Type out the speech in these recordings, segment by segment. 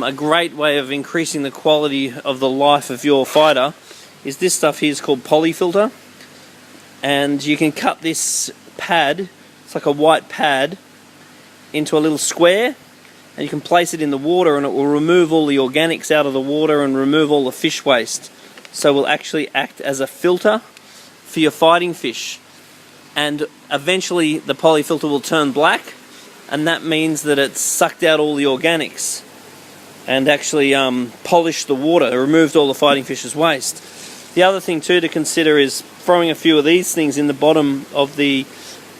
a great way of increasing the quality of the life of your fighter is this stuff here is called polyfilter, and you can cut this pad, it's like a white pad, into a little square, and you can place it in the water and it will remove all the organics out of the water and remove all the fish waste. So it will actually act as a filter for your fighting fish, and eventually the polyfilter will turn black, and that means that it's sucked out all the organics and actually polished the water, removed all the fighting fish's waste. The other thing too to consider is throwing a few of these things in the bottom of the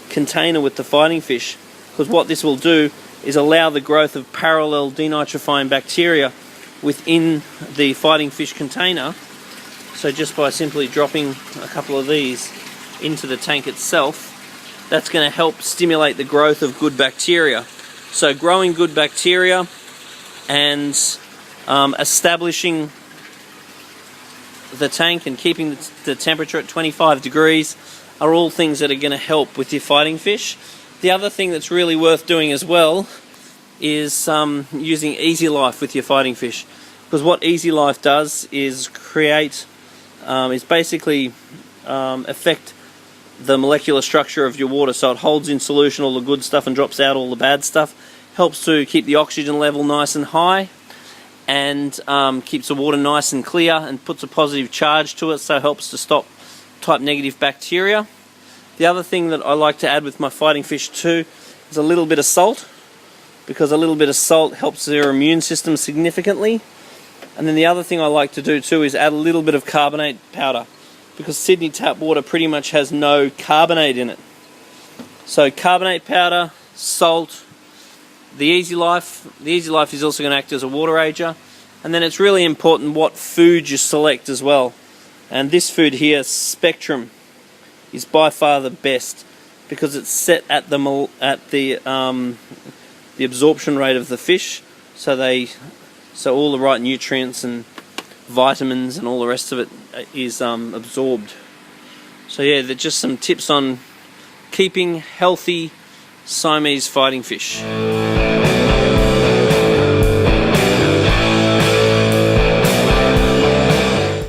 container with the fighting fish, because what this will do is allow the growth of parallel denitrifying bacteria within the fighting fish container. So just by simply dropping a couple of these into the tank itself, that's going to help stimulate the growth of good bacteria. So growing good bacteria and establishing the tank and keeping the temperature at 25 degrees are all things that are going to help with your fighting fish. The other thing that's really worth doing as well is using Easy Life with your fighting fish, because what Easy Life does is basically affect the molecular structure of your water, so it holds in solution all the good stuff and drops out all the bad stuff, helps to keep the oxygen level nice and high, and keeps the water nice and clear and puts a positive charge to it, so it helps to stop type negative bacteria. The other thing that I like to add with my fighting fish too is a little bit of salt, because a little bit of salt helps their immune system significantly. And then the other thing I like to do too is add a little bit of carbonate powder, because Sydney tap water pretty much has no carbonate in it. So carbonate powder, salt, the Easy Life is also going to act as a water ager. And then it's really important what food you select as well. And this food here, Spectrum, is by far the best, because it's set at the absorption rate of the fish, so all the right nutrients and vitamins and all the rest of it is absorbed. So yeah, they're just some tips on keeping healthy Siamese fighting fish.